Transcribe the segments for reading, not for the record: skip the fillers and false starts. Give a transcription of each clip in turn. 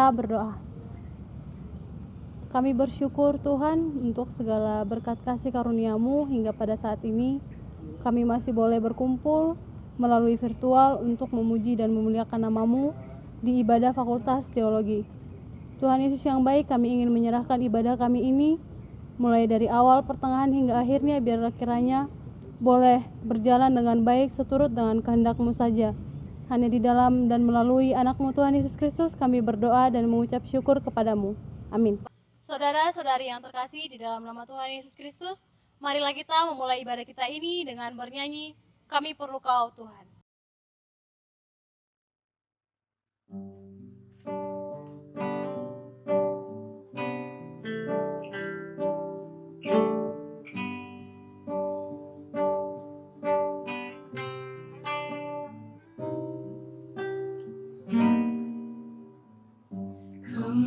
kita berdoa. Kami bersyukur Tuhan untuk segala berkat kasih karunia-Mu hingga pada saat ini. Kami masih boleh berkumpul melalui virtual untuk memuji dan memuliakan nama-Mu di ibadah Fakultas Teologi. Tuhan Yesus yang baik, kami ingin menyerahkan ibadah kami ini mulai dari awal, pertengahan hingga akhirnya, biarlah kiranya boleh berjalan dengan baik seturut dengan kehendak-Mu saja. Hanya di dalam dan melalui anak-Mu Tuhan Yesus Kristus kami berdoa dan mengucap syukur kepada-Mu. Amin. Saudara-saudari yang terkasih di dalam nama Tuhan Yesus Kristus, marilah kita memulai ibadah kita ini dengan bernyanyi, Kami Perlu Kau Tuhan.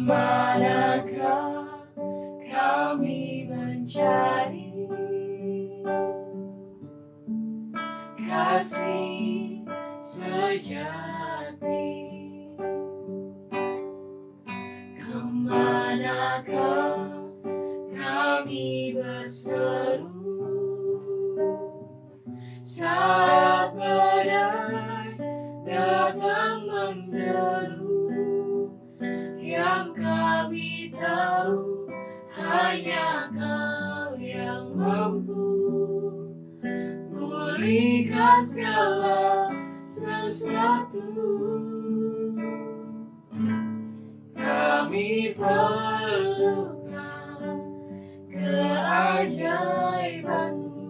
Kemanakah kami mencari kasih sejati? Kemanakah kami berseru saat badai datang menderu? Yang kami tahu hanya Kau yang mampu pulihkan segala sesuatu. Kami perlukan keajaiban-Mu,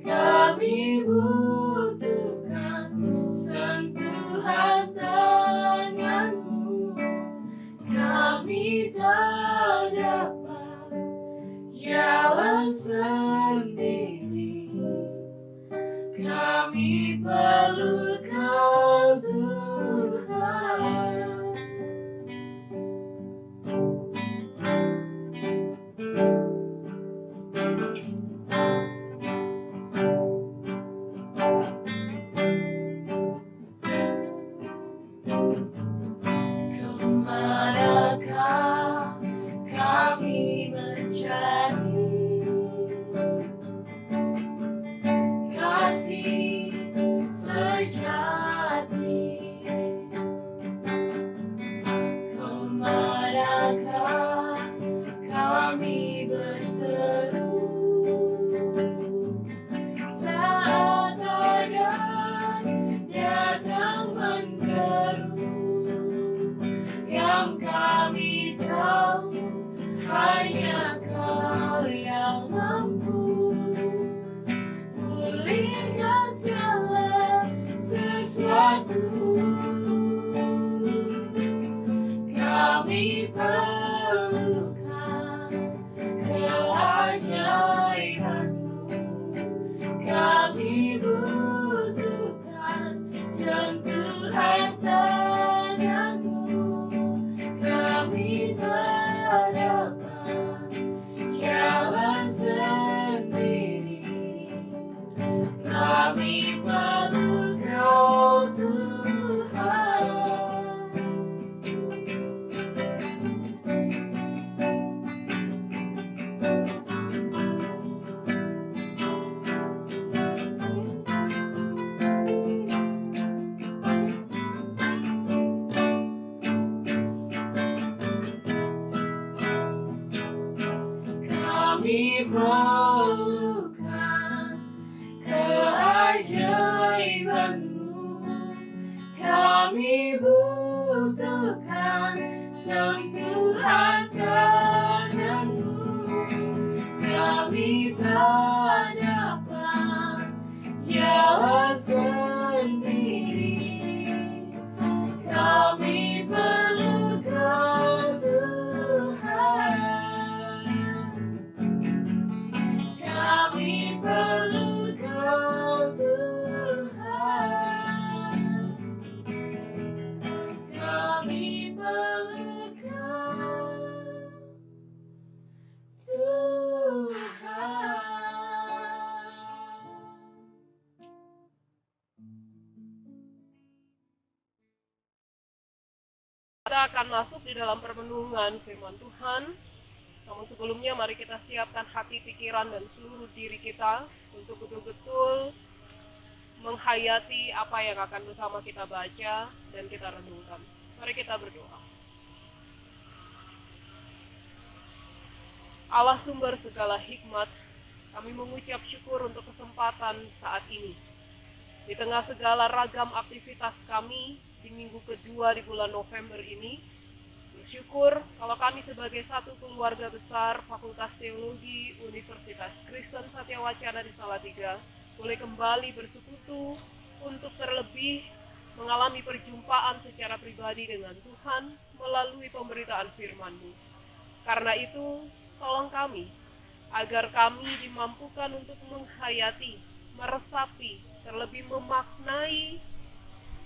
kami butuhkan sentuhan tangan-Mu. Kami tak dapat jalan sendiri, kami perlu Kau Tuhan. Kemanakah kami mencari kasih sejati? Kemanakah kami berseru saat badai datang menderu? Yang kami tahu hanya Kau yang mampu pulihkan segala sesuatu. Kami perlukan keajaiban-Mu, kami butuhkan sentuhan tangan-Mu. Kami tak dapat jalan sendiri, kami perlu Kau Tuhan. Kami perlukan keajaiban-Mu, kami butuhkan sentuhan tangan-Mu. Kami tak dapat jalan sendiri, kami perlu Kau Tuhan. Kami perlu Kau Tuhan. Kami perlu Kau masuk di dalam permenungan firman Tuhan. Namun sebelumnya mari kita siapkan hati, pikiran, dan seluruh diri kita untuk betul-betul menghayati apa yang akan bersama kita baca dan kita renungkan. Mari kita berdoa. Allah sumber segala hikmat, kami mengucap syukur untuk kesempatan saat ini. Di tengah segala ragam aktivitas kami di minggu kedua di bulan November ini, bersyukur kalau kami sebagai satu keluarga besar Fakultas Teologi Universitas Kristen Satya Wacana di Salatiga boleh kembali bersekutu untuk terlebih mengalami perjumpaan secara pribadi dengan Tuhan melalui pemberitaan firman-Mu. Karena itu, tolong kami, agar kami dimampukan untuk menghayati, meresapi, terlebih memaknai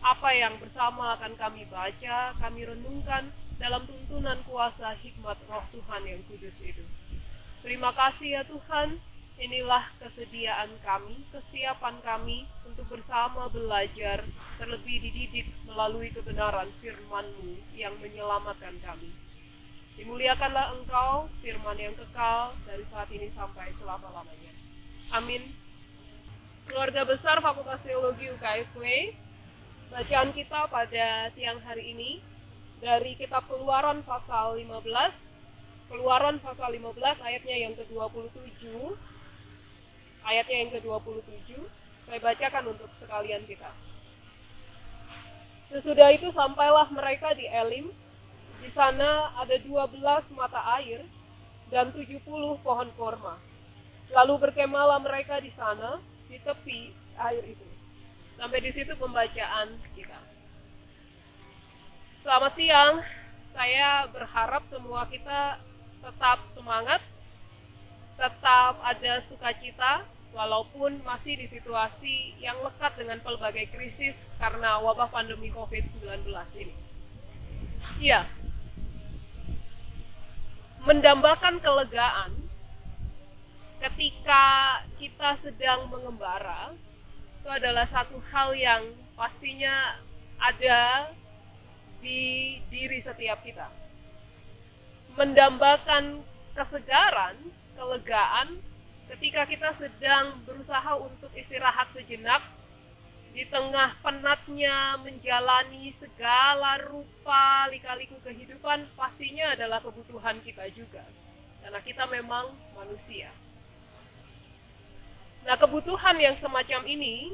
apa yang bersama akan kami baca, kami renungkan dalam tuntunan kuasa hikmat Roh Tuhan yang kudus itu. Terima kasih ya Tuhan, inilah kesediaan kami, kesiapan kami untuk bersama belajar, terlebih dididik melalui kebenaran firman-Mu yang menyelamatkan kami. Dimuliakanlah Engkau, firman yang kekal dari saat ini sampai selama-lamanya. Amin. Keluarga besar Fakultas Teologi UKSW, bacaan kita pada siang hari ini dari kitab Keluaran pasal 15, Keluaran pasal 15 ayatnya yang ke-27, ayatnya yang ke-27, saya bacakan untuk sekalian kita. Sesudah itu sampailah mereka di Elim. Di sana ada 12 mata air dan 70 pohon korma. Lalu berkemahlah mereka di sana, di tepi air itu. Sampai di situ pembacaan kita. Selamat siang, saya berharap semua kita tetap semangat, tetap ada sukacita, walaupun masih di situasi yang lekat dengan pelbagai krisis karena wabah pandemi COVID-19 ini. Iya, mendambakan kelegaan ketika kita sedang mengembara itu adalah satu hal yang pastinya ada di diri setiap kita. Mendambakan kesegaran, kelegaan ketika kita sedang berusaha untuk istirahat sejenak di tengah penatnya menjalani segala rupa lika-liku kehidupan, pastinya adalah kebutuhan kita juga. Karena kita memang manusia. Nah, kebutuhan yang semacam ini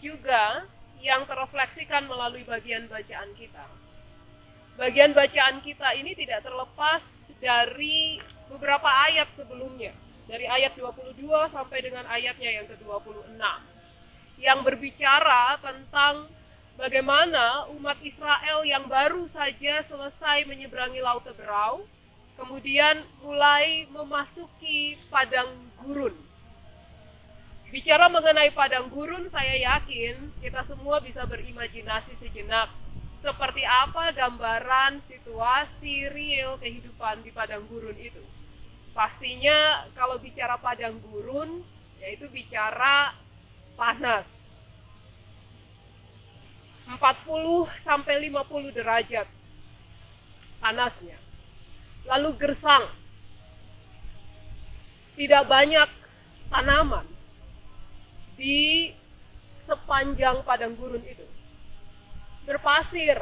juga yang terrefleksikan melalui bagian bacaan kita. Bagian bacaan kita ini tidak terlepas dari beberapa ayat sebelumnya. Dari ayat 22 sampai dengan ayatnya yang ke-26. Yang berbicara tentang bagaimana umat Israel yang baru saja selesai menyeberangi Laut Teberau, kemudian mulai memasuki padang gurun. Bicara mengenai padang gurun, saya yakin kita semua bisa berimajinasi sejenak seperti apa gambaran situasi real kehidupan di padang gurun itu. Pastinya kalau bicara padang gurun, yaitu bicara panas. 40 sampai 50 derajat panasnya. Lalu gersang. Tidak banyak tanaman di sepanjang padang gurun itu. Berpasir,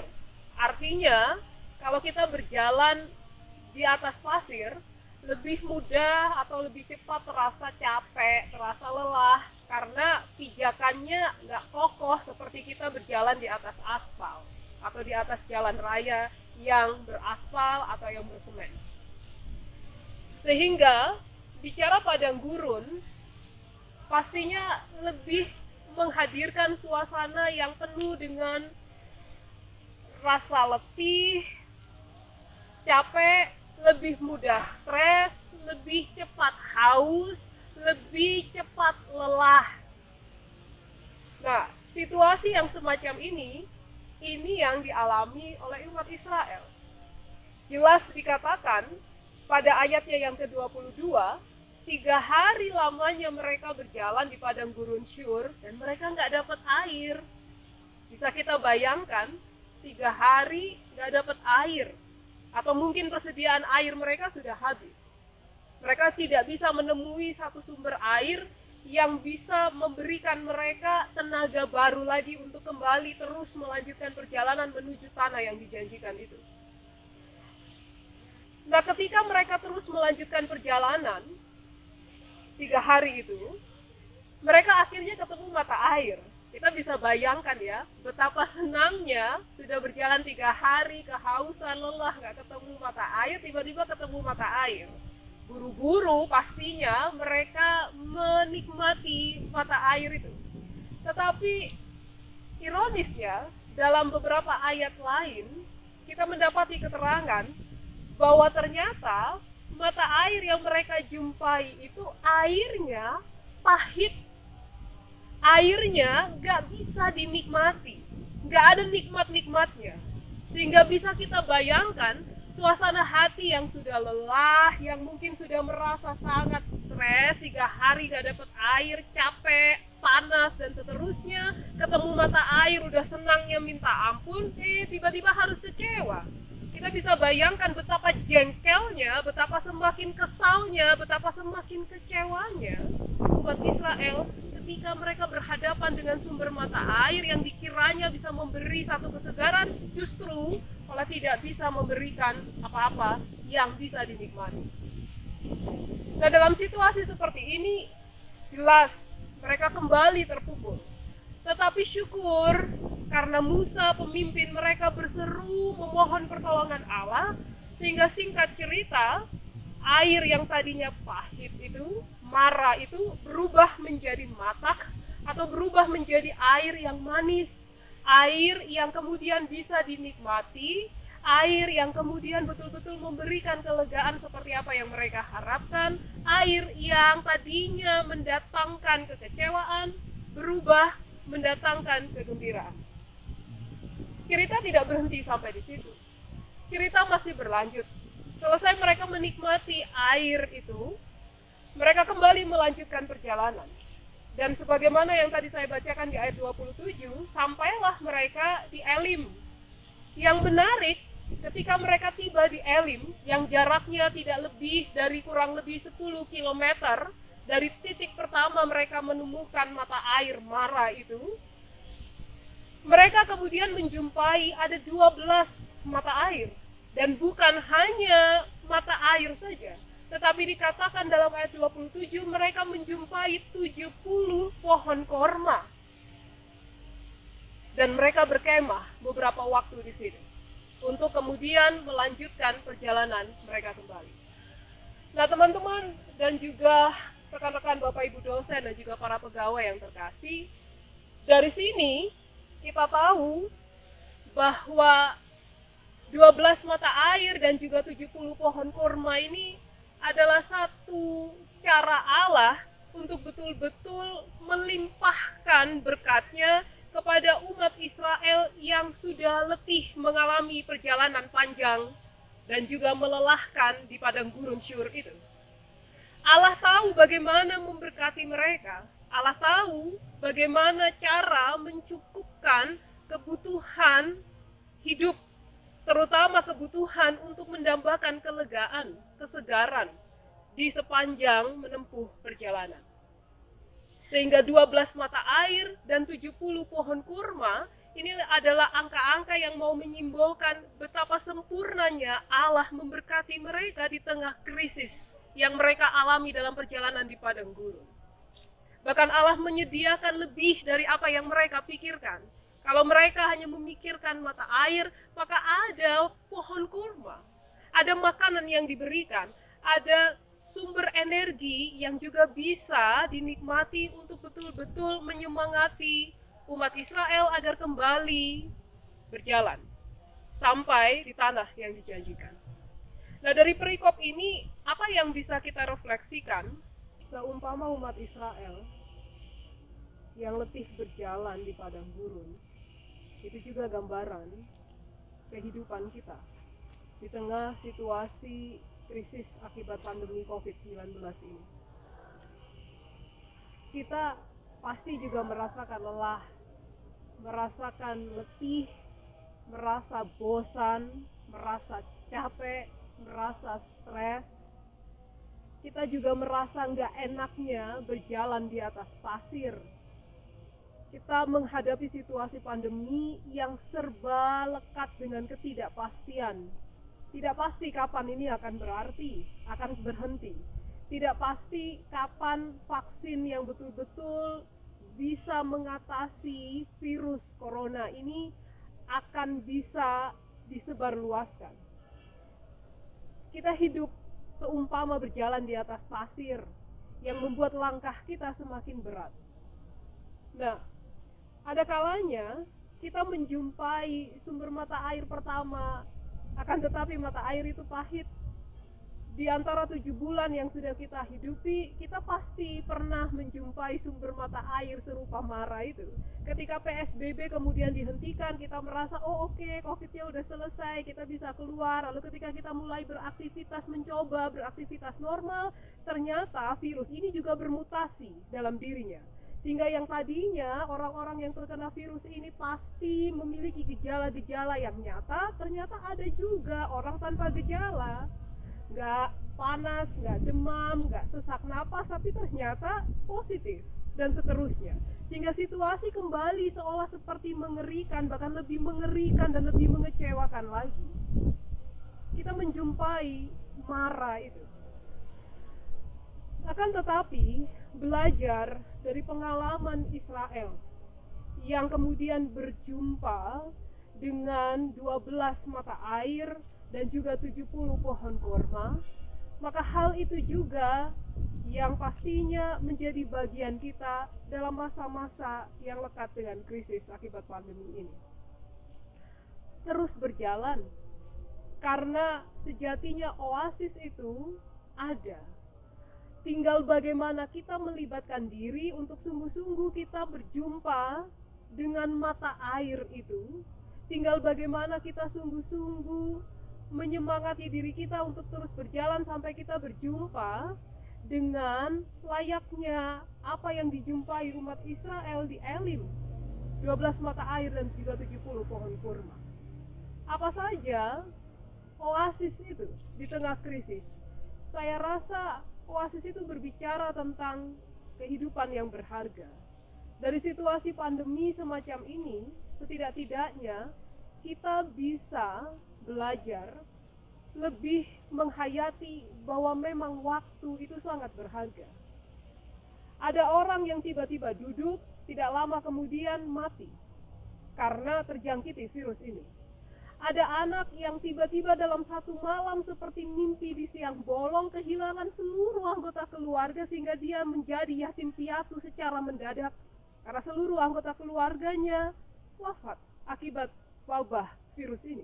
artinya kalau kita berjalan di atas pasir, lebih mudah atau lebih cepat terasa capek, terasa lelah, karena pijakannya nggak kokoh seperti kita berjalan di atas aspal atau di atas jalan raya yang beraspal atau yang bersemen. Sehingga bicara padang gurun pastinya lebih menghadirkan suasana yang penuh dengan rasa letih, capek, lebih mudah stres, lebih cepat haus, lebih cepat lelah. Nah, situasi yang semacam ini yang dialami oleh umat Israel. Jelas dikatakan pada ayatnya yang ke-22, 3 hari lamanya mereka berjalan di padang gurun Syur dan mereka nggak dapat air. Bisa kita bayangkan, 3 hari nggak dapat air. atau mungkin persediaan air mereka sudah habis. Mereka tidak bisa menemui satu sumber air yang bisa memberikan mereka tenaga baru lagi untuk kembali terus melanjutkan perjalanan menuju tanah yang dijanjikan itu. Nah, ketika mereka terus melanjutkan perjalanan 3 hari itu, mereka akhirnya ketemu mata air. Kita bisa bayangkan ya, betapa senangnya sudah berjalan 3 hari, kehausan, lelah, gak ketemu mata air, tiba-tiba ketemu mata air. Buru-buru pastinya mereka menikmati mata air itu. Tetapi ironis ya, dalam beberapa ayat lain, kita mendapati keterangan bahwa ternyata mata air yang mereka jumpai itu airnya pahit. Airnya gak bisa dinikmati, gak ada nikmat-nikmatnya. Sehingga bisa kita bayangkan suasana hati yang sudah lelah, yang mungkin sudah merasa sangat stres, 3 hari gak dapat air, capek, panas, dan seterusnya. Ketemu mata air udah senangnya minta ampun, tiba-tiba harus kecewa. Kita bisa bayangkan betapa jengkelnya, betapa semakin kesalnya, betapa semakin kecewanya umat Israel ketika mereka berhadapan dengan sumber mata air yang dikiranya bisa memberi satu kesegaran, justru malah tidak bisa memberikan apa-apa yang bisa dinikmati. Nah, dalam situasi seperti ini, jelas mereka kembali terpukul. Tetapi syukur karena Musa pemimpin mereka berseru memohon pertolongan Allah, sehingga singkat cerita, air yang tadinya pahit itu, mara itu berubah menjadi matak atau berubah menjadi air yang manis, air yang kemudian bisa dinikmati, air yang kemudian betul-betul memberikan kelegaan seperti apa yang mereka harapkan, air yang tadinya mendatangkan kekecewaan berubah mendatangkan kegembiraan. Cerita tidak berhenti sampai di situ. Cerita masih berlanjut. Selesai mereka menikmati air itu, mereka kembali melanjutkan perjalanan. Dan sebagaimana yang tadi saya bacakan di ayat 27, sampailah mereka di Elim. Yang menarik, ketika mereka tiba di Elim, yang jaraknya tidak lebih dari kurang lebih 10 km dari titik pertama mereka menemukan mata air Mara itu, mereka kemudian menjumpai ada 12 mata air. Dan bukan hanya mata air saja, tetapi dikatakan dalam ayat 27 mereka menjumpai 70 pohon korma. Dan mereka berkemah beberapa waktu di sini untuk kemudian melanjutkan perjalanan mereka kembali. Nah, teman-teman dan juga rekan-rekan Bapak Ibu dosen dan juga para pegawai yang terkasih, dari sini kita tahu bahwa 12 mata air dan juga 70 pohon kurma ini adalah satu cara Allah untuk betul-betul melimpahkan berkatnya kepada umat Israel yang sudah letih mengalami perjalanan panjang dan juga melelahkan di padang gurun Syur itu. Allah tahu bagaimana memberkati mereka. Allah tahu bagaimana cara mencukupkan kebutuhan hidup, terutama kebutuhan untuk mendambakan kelegaan, kesegaran di sepanjang menempuh perjalanan. Sehingga 12 mata air dan 70 pohon kurma ini adalah angka-angka yang mau menyimbolkan betapa sempurnanya Allah memberkati mereka di tengah krisis yang mereka alami dalam perjalanan di padang gurun. Bahkan Allah menyediakan lebih dari apa yang mereka pikirkan. Kalau mereka hanya memikirkan mata air, maka ada pohon kurma, ada makanan yang diberikan, ada sumber energi yang juga bisa dinikmati untuk betul-betul menyemangati umat Israel agar kembali berjalan sampai di tanah yang dijanjikan. Nah, dari perikop ini, apa yang bisa kita refleksikan? Seumpama umat Israel yang letih berjalan di padang gurun, itu juga gambaran kehidupan kita di tengah situasi krisis akibat pandemi COVID-19 ini. Kita pasti juga merasakan lelah, merasakan letih, merasa bosan, merasa capek, merasa stres. Kita juga merasa nggak enaknya berjalan di atas pasir. Kita menghadapi situasi pandemi yang serba lekat dengan ketidakpastian. Tidak pasti kapan ini akan berhenti. Tidak pasti kapan vaksin yang betul-betul bisa mengatasi virus corona ini akan bisa disebarluaskan. Kita hidup seumpama berjalan di atas pasir yang membuat langkah kita semakin berat. Nah, ada kalanya kita menjumpai sumber mata air pertama, akan tetapi mata air itu pahit. Di antara 7 bulan yang sudah kita hidupi, kita pasti pernah menjumpai sumber mata air serupa Mara itu. Ketika PSBB kemudian dihentikan, kita merasa, oh oke, COVID-nya udah selesai, kita bisa keluar. Lalu ketika kita mulai mencoba beraktivitas normal, ternyata virus ini juga bermutasi dalam dirinya. Sehingga yang tadinya orang-orang yang terkena virus ini pasti memiliki gejala-gejala yang nyata, ternyata ada juga orang tanpa gejala. Nggak panas, nggak demam, nggak sesak napas, tapi ternyata positif, dan seterusnya. Sehingga situasi kembali seolah seperti mengerikan, bahkan lebih mengerikan dan lebih mengecewakan lagi. Kita menjumpai Mara itu. Akan tetapi, belajar dari pengalaman Israel yang kemudian berjumpa dengan 12 mata air dan juga 70 pohon korma, maka hal itu juga yang pastinya menjadi bagian kita dalam masa-masa yang lekat dengan krisis akibat pandemi ini. Terus berjalan, karena sejatinya oasis itu ada. Tinggal bagaimana kita melibatkan diri untuk sungguh-sungguh kita berjumpa dengan mata air itu. Tinggal bagaimana kita sungguh-sungguh menyemangati diri kita untuk terus berjalan sampai kita berjumpa dengan layaknya apa yang dijumpai umat Israel di Elim, 12 mata air dan juga 70 pohon kurma. Apa saja oasis itu di tengah krisis? Saya rasa oasis itu berbicara tentang kehidupan yang berharga. Dari situasi pandemi semacam ini, setidak-tidaknya kita bisa belajar lebih menghayati bahwa memang waktu itu sangat berharga. Ada orang yang tiba-tiba duduk, tidak lama kemudian mati karena terjangkiti virus ini. Ada anak yang tiba-tiba dalam satu malam seperti mimpi di siang bolong kehilangan seluruh anggota keluarga sehingga dia menjadi yatim piatu secara mendadak karena seluruh anggota keluarganya wafat akibat wabah virus ini.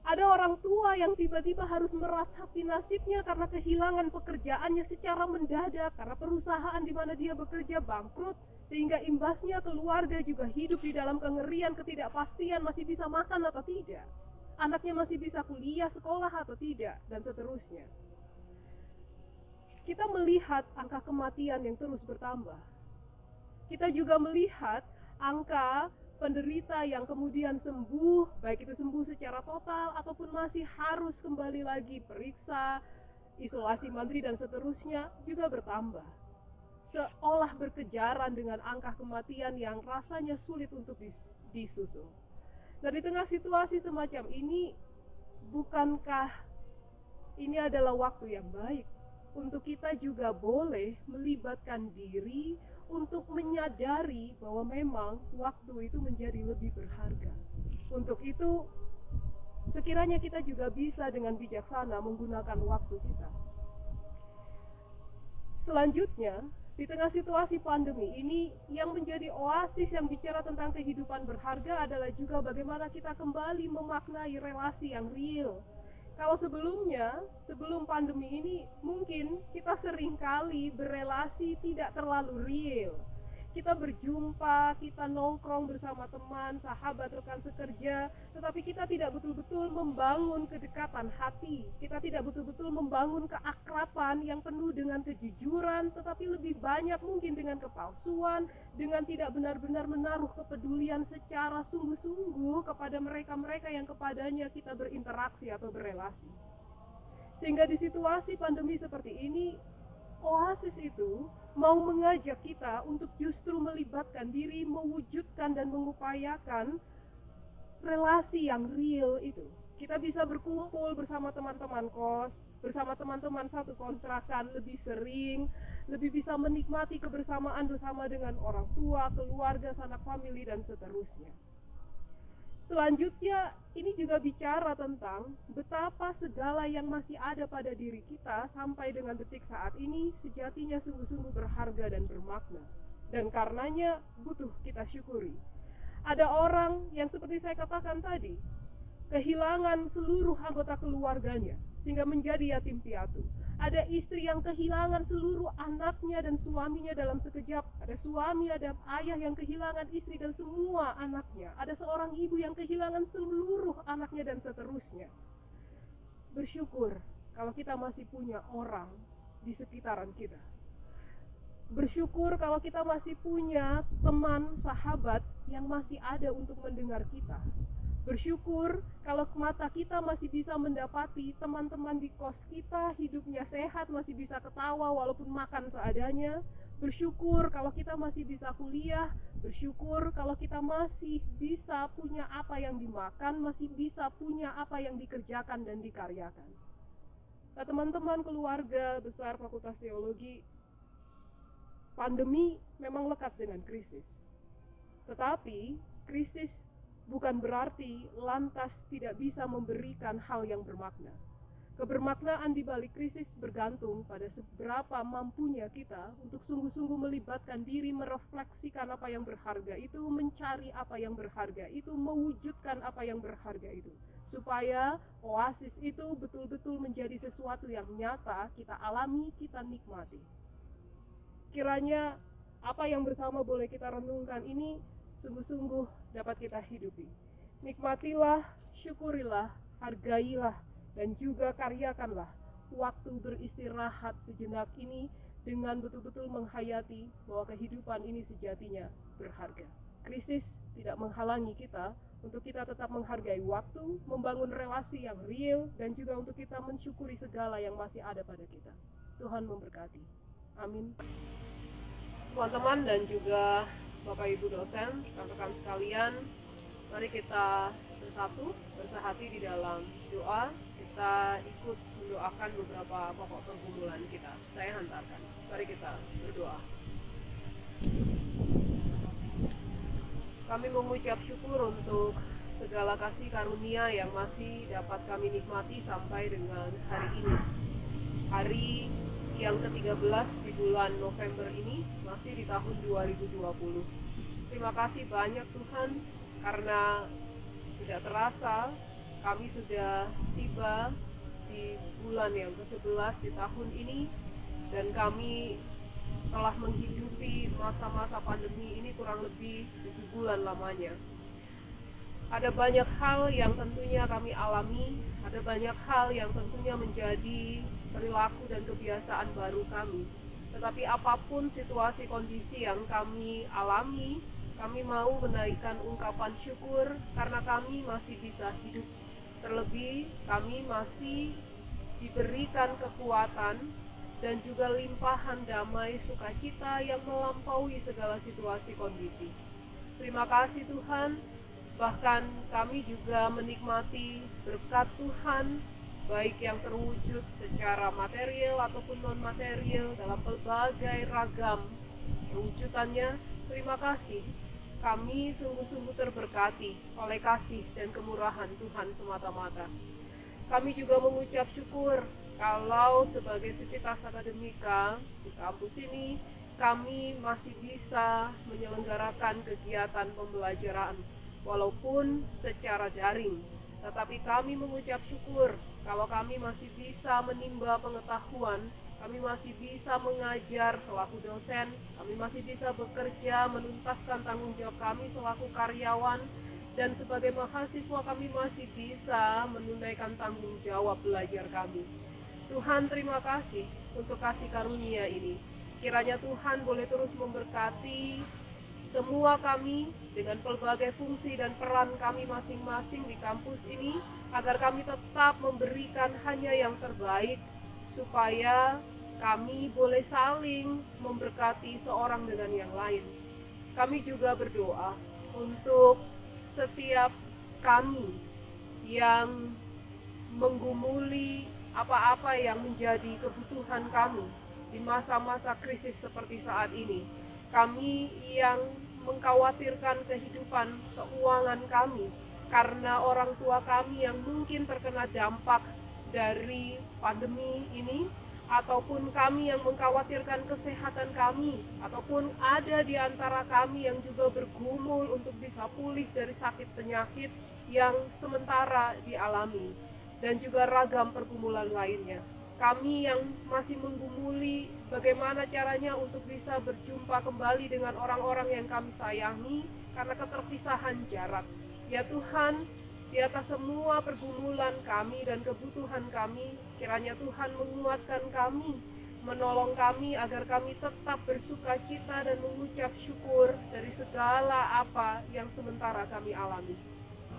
Ada orang tua yang tiba-tiba harus meratapi nasibnya karena kehilangan pekerjaannya secara mendadak karena perusahaan di mana dia bekerja bangkrut, sehingga imbasnya keluarga juga hidup di dalam kengerian, ketidakpastian masih bisa makan atau tidak, anaknya masih bisa kuliah, sekolah atau tidak, dan seterusnya. Kita melihat angka kematian yang terus bertambah. Kita juga melihat angka penderita yang kemudian sembuh, baik itu sembuh secara total ataupun masih harus kembali lagi periksa, isolasi mandiri dan seterusnya juga bertambah. Seolah berkejaran dengan angka kematian yang rasanya sulit untuk disusul. Dan di tengah situasi semacam ini, bukankah ini adalah waktu yang baik untuk kita juga boleh melibatkan diri untuk menyadari bahwa memang waktu itu menjadi lebih berharga. Untuk itu, sekiranya kita juga bisa dengan bijaksana menggunakan waktu kita. Selanjutnya, di tengah situasi pandemi ini, yang menjadi oasis yang bicara tentang kehidupan berharga adalah juga bagaimana kita kembali memaknai relasi yang real. Kalau sebelumnya, sebelum pandemi ini, mungkin kita seringkali berelasi tidak terlalu real. kita berjumpa, kita nongkrong bersama teman, sahabat, rekan sekerja, tetapi kita tidak betul-betul membangun kedekatan hati. Kita tidak betul-betul membangun keakraban yang penuh dengan kejujuran, tetapi lebih banyak mungkin dengan kepalsuan, dengan tidak benar-benar menaruh kepedulian secara sungguh-sungguh kepada mereka-mereka yang kepadanya kita berinteraksi atau berelasi. Sehingga di situasi pandemi seperti ini, Oasis itu mau mengajak kita untuk justru melibatkan diri, mewujudkan dan mengupayakan relasi yang real itu. Kita bisa berkumpul bersama teman-teman kos, bersama teman-teman satu kontrakan lebih sering, lebih bisa menikmati kebersamaan bersama dengan orang tua, keluarga, sanak famili, dan seterusnya. Selanjutnya, ini juga bicara tentang betapa segala yang masih ada pada diri kita sampai dengan detik saat ini sejatinya sungguh-sungguh berharga dan bermakna. Dan karenanya butuh kita syukuri. Ada orang yang seperti saya katakan tadi, kehilangan seluruh anggota keluarganya sehingga menjadi yatim piatu. Ada istri yang kehilangan seluruh anaknya dan suaminya dalam sekejap. Ada suami, ada ayah yang kehilangan istri dan semua anaknya. Ada seorang ibu yang kehilangan seluruh anaknya dan seterusnya. Bersyukur kalau kita masih punya orang di sekitaran kita. Bersyukur kalau kita masih punya teman, sahabat yang masih ada untuk mendengar kita. Bersyukur kalau mata kita masih bisa mendapati teman-teman di kos kita hidupnya sehat, masih bisa ketawa walaupun makan seadanya. Bersyukur kalau kita masih bisa kuliah. Bersyukur kalau kita masih bisa punya apa yang dimakan, masih bisa punya apa yang dikerjakan dan dikaryakan. Nah, teman-teman keluarga besar Fakultas Teologi, pandemi memang lekat dengan krisis. Tetapi krisis bukan berarti lantas tidak bisa memberikan hal yang bermakna. Kebermaknaan di balik krisis bergantung pada seberapa mampunya kita untuk sungguh-sungguh melibatkan diri, merefleksikan apa yang berharga itu, mencari apa yang berharga itu, mewujudkan apa yang berharga itu. Supaya oasis itu betul-betul menjadi sesuatu yang nyata, kita alami, kita nikmati. Kiranya apa yang bersama boleh kita renungkan ini sungguh-sungguh dapat kita hidupi. Nikmatilah, syukurilah, hargailah, dan juga karyakanlah waktu beristirahat sejenak ini dengan betul-betul menghayati bahwa kehidupan ini sejatinya berharga. Krisis tidak menghalangi kita untuk kita tetap menghargai waktu, membangun relasi yang real, dan juga untuk kita mensyukuri segala yang masih ada pada kita. Tuhan memberkati. Amin. Teman-teman dan juga Bapak Ibu dosen, rekan-rekan sekalian, mari kita bersatu, bersehati di dalam doa. Kita ikut mendoakan beberapa pokok pergumulan kita. Saya hantarkan. Mari kita berdoa. Kami mengucap syukur untuk segala kasih karunia yang masih dapat kami nikmati sampai dengan hari ini. Hari yang ke-13 di bulan November ini, masih di tahun 2020. Terima kasih banyak Tuhan, karena tidak terasa kami sudah tiba di bulan yang ke-11 di tahun ini, dan kami telah menghidupi masa-masa pandemi ini kurang lebih 7 bulan lamanya. Ada banyak hal yang tentunya kami alami, ada banyak hal yang tentunya menjadi perilaku dan kebiasaan baru kami. Tetapi apapun situasi kondisi yang kami alami, kami mau menaikkan ungkapan syukur karena kami masih bisa hidup. Terlebih kami masih diberikan kekuatan dan juga limpahan damai sukacita yang melampaui segala situasi kondisi. Terima kasih Tuhan. Bahkan kami juga menikmati berkat Tuhan, baik yang terwujud secara material ataupun non-material dalam berbagai ragam perwujudannya. Terima kasih, kami sungguh-sungguh terberkati oleh kasih dan kemurahan Tuhan semata-mata. Kami juga mengucap syukur kalau sebagai Sivitas Akademika di kampus ini, kami masih bisa menyelenggarakan kegiatan pembelajaran walaupun secara daring. Tetapi kami mengucap syukur kalau kami masih bisa menimba pengetahuan, kami masih bisa mengajar selaku dosen, kami masih bisa bekerja menuntaskan tanggung jawab kami selaku karyawan, dan sebagai mahasiswa kami masih bisa menunaikan tanggung jawab belajar kami. Tuhan, terima kasih untuk kasih karunia ini. Kiranya Tuhan boleh terus memberkati semua kami dengan pelbagai fungsi dan peran kami masing-masing di kampus ini, agar kami tetap memberikan hanya yang terbaik, supaya kami boleh saling memberkati seorang dengan yang lain. Kami juga berdoa untuk setiap kami yang menggumuli apa-apa yang menjadi kebutuhan kami di masa-masa krisis seperti saat ini. Kami yang mengkhawatirkan kehidupan keuangan kami karena orang tua kami yang mungkin terkena dampak dari pandemi ini, ataupun kami yang mengkhawatirkan kesehatan kami, ataupun ada di antara kami yang juga bergumul untuk bisa pulih dari sakit penyakit yang sementara dialami, dan juga ragam pergumulan lainnya. Kami yang masih menggumuli bagaimana caranya untuk bisa berjumpa kembali dengan orang-orang yang kami sayangi karena keterpisahan jarak. Ya Tuhan, di atas semua pergumulan kami dan kebutuhan kami, kiranya Tuhan menguatkan kami, menolong kami agar kami tetap bersukacita dan mengucap syukur dari segala apa yang sementara kami alami.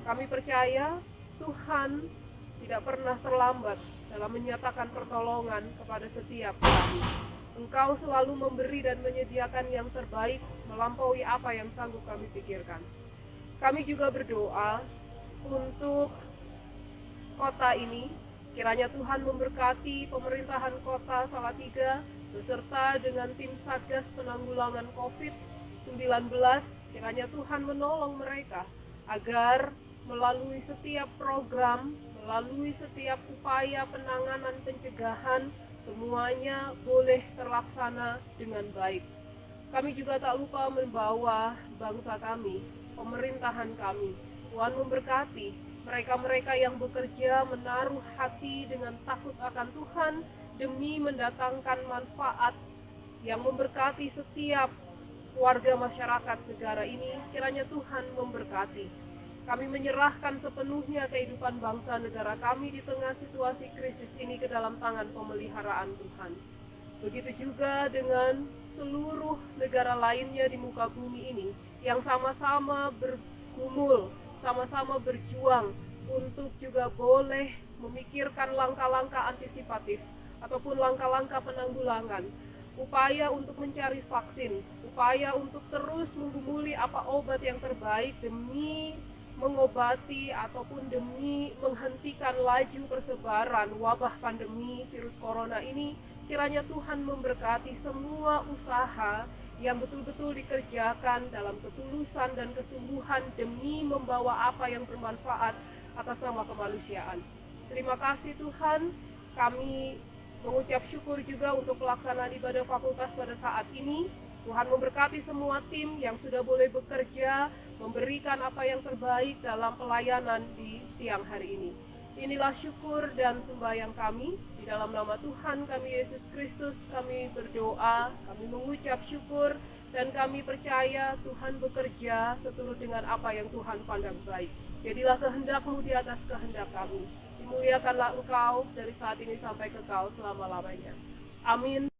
Kami percaya Tuhan tidak pernah terlambat dalam menyatakan pertolongan kepada setiap kami. Engkau selalu memberi dan menyediakan yang terbaik melampaui apa yang sanggup kami pikirkan. Kami juga berdoa untuk kota ini, kiranya Tuhan memberkati pemerintahan kota Salatiga beserta dengan tim Satgas Penanggulangan COVID-19. Kiranya Tuhan menolong mereka agar melalui setiap program, melalui setiap upaya penanganan pencegahan, semuanya boleh terlaksana dengan baik. Kami juga tak lupa membawa bangsa kami, pemerintahan kami. Tuhan memberkati mereka-mereka yang bekerja menaruh hati dengan takut akan Tuhan demi mendatangkan manfaat yang memberkati setiap warga masyarakat negara ini. Kiranya Tuhan memberkati. Kami menyerahkan sepenuhnya kehidupan bangsa negara kami di tengah situasi krisis ini ke dalam tangan pemeliharaan Tuhan. Begitu juga dengan seluruh negara lainnya di muka bumi ini yang sama-sama bergumul, sama-sama berjuang untuk juga boleh memikirkan langkah-langkah antisipatif ataupun langkah-langkah penanggulangan, upaya untuk mencari vaksin, upaya untuk terus menggumuli apa obat yang terbaik demi mengobati ataupun demi menghentikan laju persebaran wabah pandemi virus corona ini. Kiranya Tuhan memberkati semua usaha yang betul-betul dikerjakan dalam ketulusan dan kesungguhan demi membawa apa yang bermanfaat atas nama kemanusiaan. Terima kasih Tuhan, kami mengucap syukur juga untuk pelaksanaan ibadah fakultas pada saat ini. Tuhan memberkati semua tim yang sudah boleh bekerja, memberikan apa yang terbaik dalam pelayanan di siang hari ini. Inilah syukur dan sembahyang kami. Di dalam nama Tuhan kami Yesus Kristus kami berdoa, kami mengucap syukur, dan kami percaya Tuhan bekerja seturut dengan apa yang Tuhan pandang baik. Jadilah kehendak-Mu di atas kehendak kami. Dimuliakanlah Engkau dari saat ini sampai kekal selama-lamanya. Amin.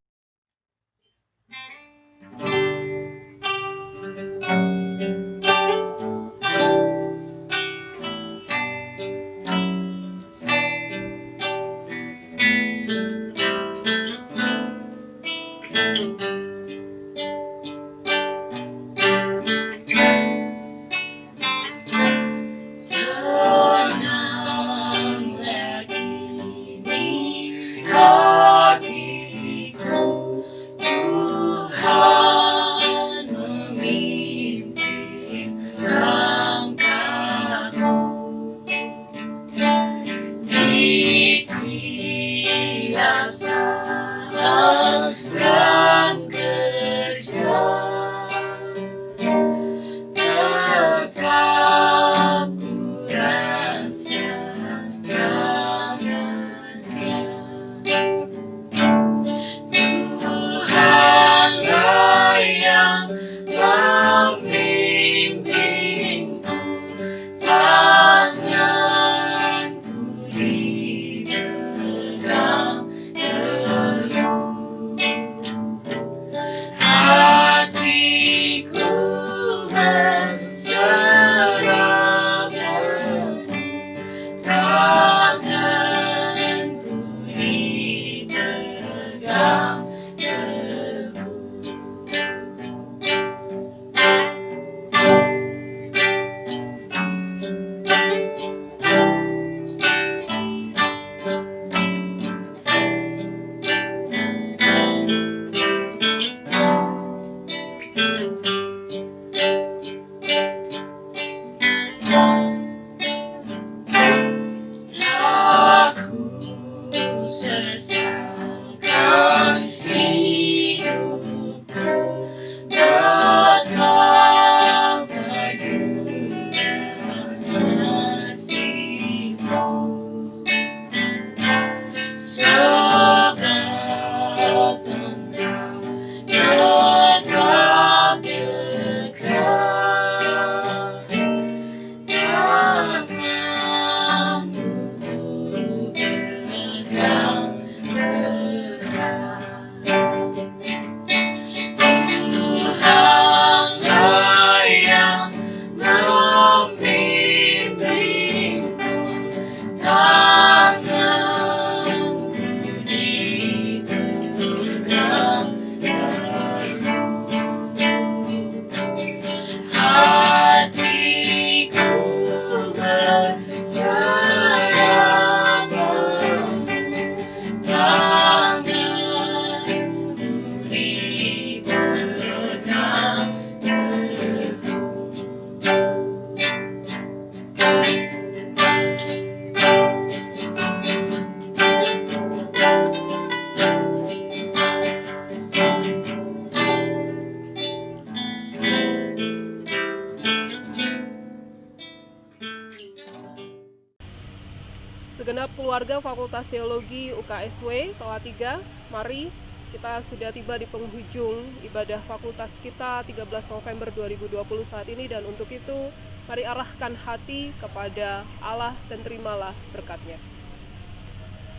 keluarga Fakultas Teologi UKSW Salatiga, mari kita sudah tiba di penghujung ibadah fakultas kita 13 November 2020 saat ini, dan untuk itu mari arahkan hati kepada Allah dan terimalah berkat-Nya.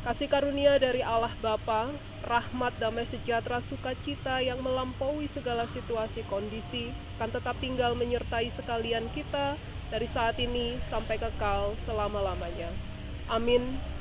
Kasih karunia dari Allah Bapa, rahmat, damai sejahtera, sukacita yang melampaui segala situasi kondisi akan tetap tinggal menyertai sekalian kita dari saat ini sampai kekal selama-lamanya. Amin.